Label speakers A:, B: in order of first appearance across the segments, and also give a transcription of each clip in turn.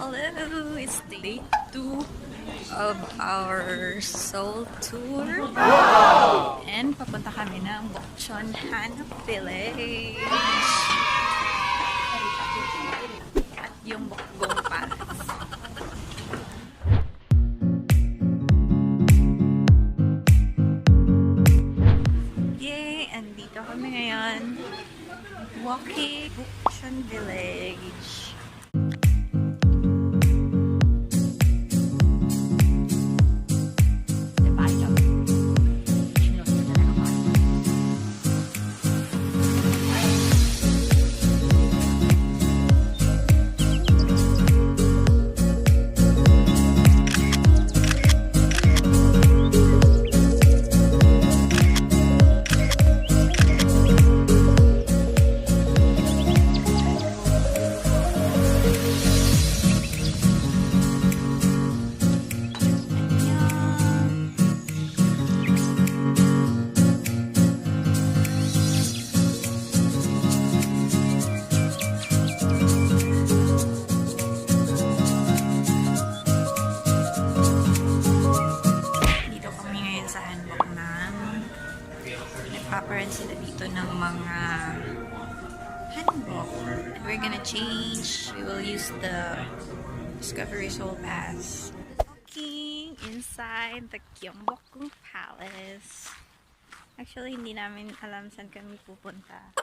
A: Hello! It's day 2 of our Seoul Tour. And papunta kami ng Bukchon, Hanok Village. At yung Gyeongbukgong Palace. Yay! Andito kami ngayon. Walking Bukchon Village. Nagpaparan sila dito ng mga Hanok. We're gonna change. We will use the Discover Seoul Pass. Walking inside the Gyeongbukgong Palace. Actually, hindi namin alam saan kami pupunta.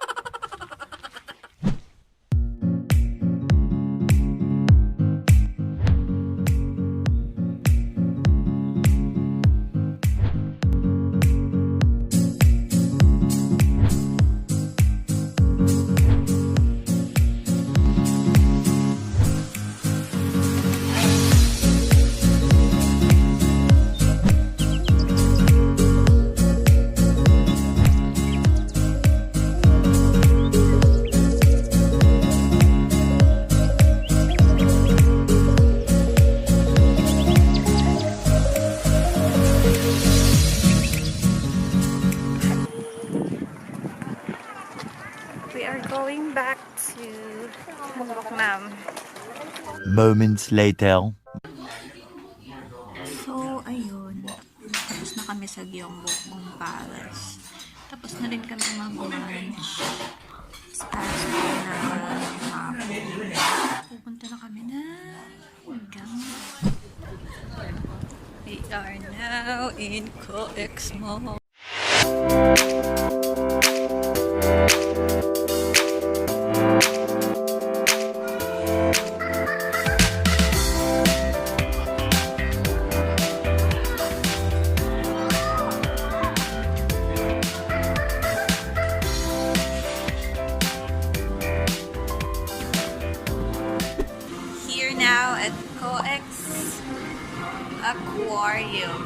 A: We are going back to Bukchon.
B: Moments later.
A: So, ayun. Tapos na kami sa Gyeongbukgong Palace. Tapos na rin kami mag-lunch. Tapos na pupunta na kami na We are now in Coex Mall. Now at Coex Aquarium.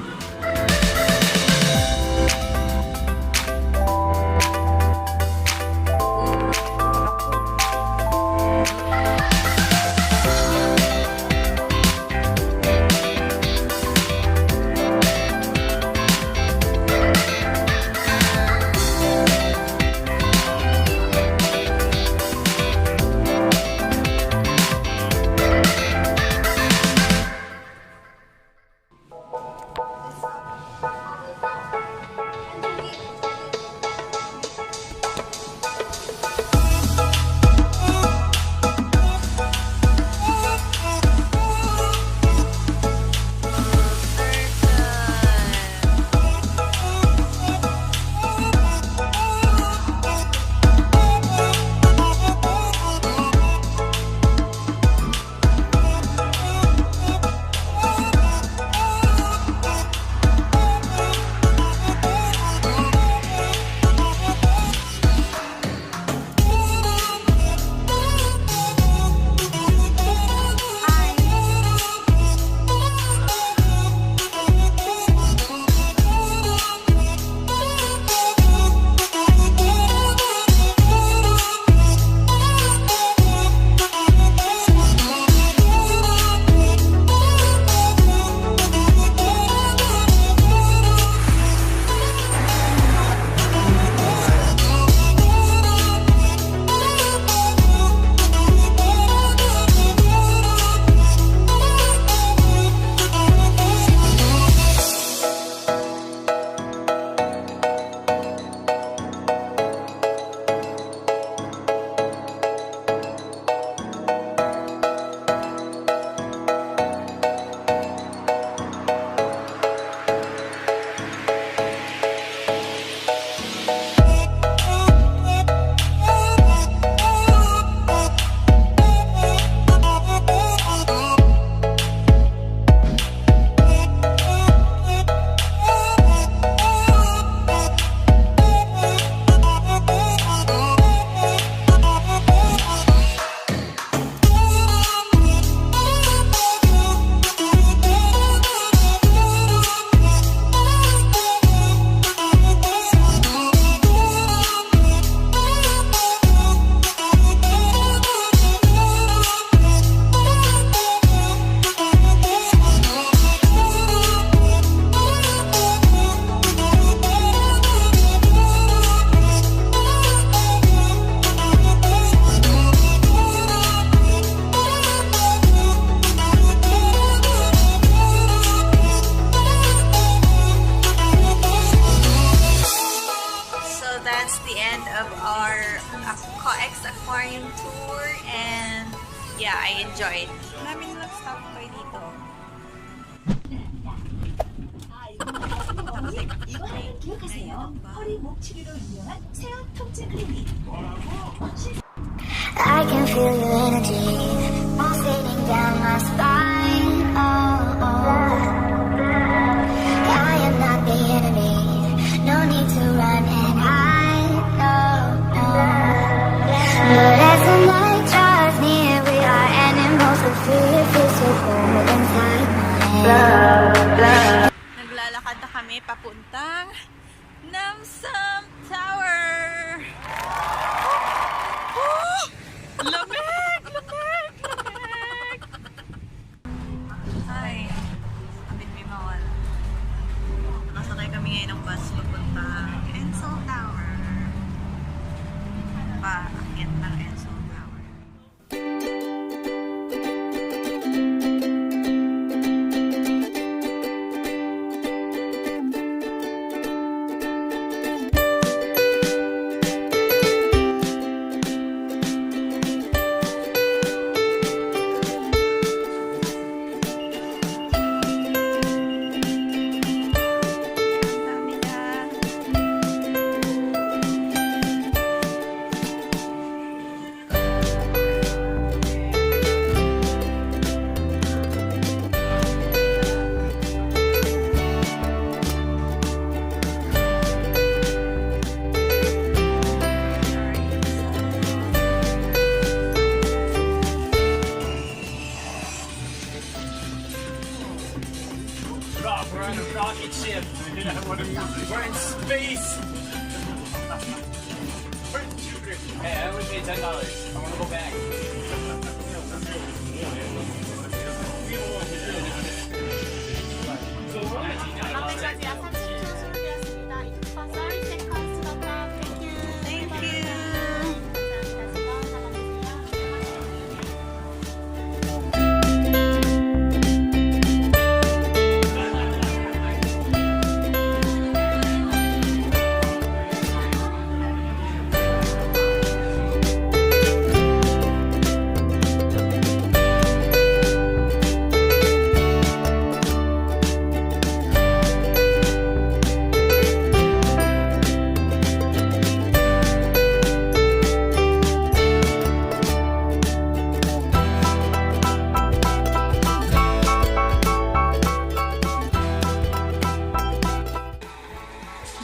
A: enjoyed. Namin lang stop toy dito.
C: 기억하세요. 허리 목 치료로 유명한 세안 통증 클리닉.
D: I can feel your energy pulsating down my spine. Oh, oh. I am not the enemy. No need to run and hide. No, no. But as the night draws near, we are animals of fear. Feel so cold inside my head.
A: Naglalakad na kami papuntang Namsam Tower. Oh! Lamig! Lamig! Lamig! Ay, abit may mawala. Nakasakay kami ngayon ng bus papuntang Seoul Tower. Paakyat ng Seoul Tower.
E: We're on a rocket ship. We're in space. Hey, I only paid $10. I want to go back.
A: Thank you.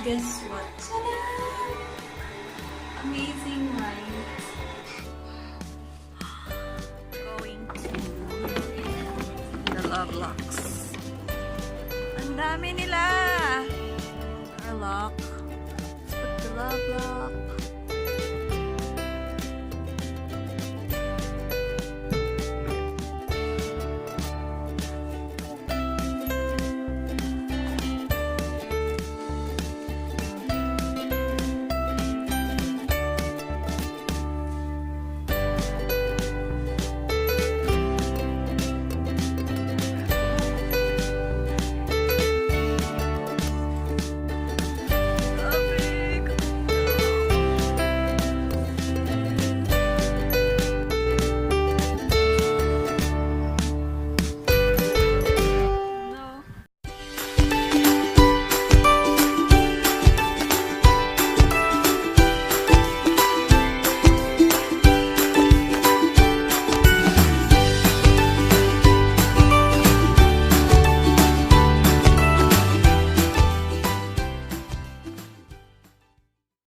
A: Guess what? Ta-da! Amazing ride. Going to the Love Locks. Ang dami nila! Our lock. Let's put the Love Lock.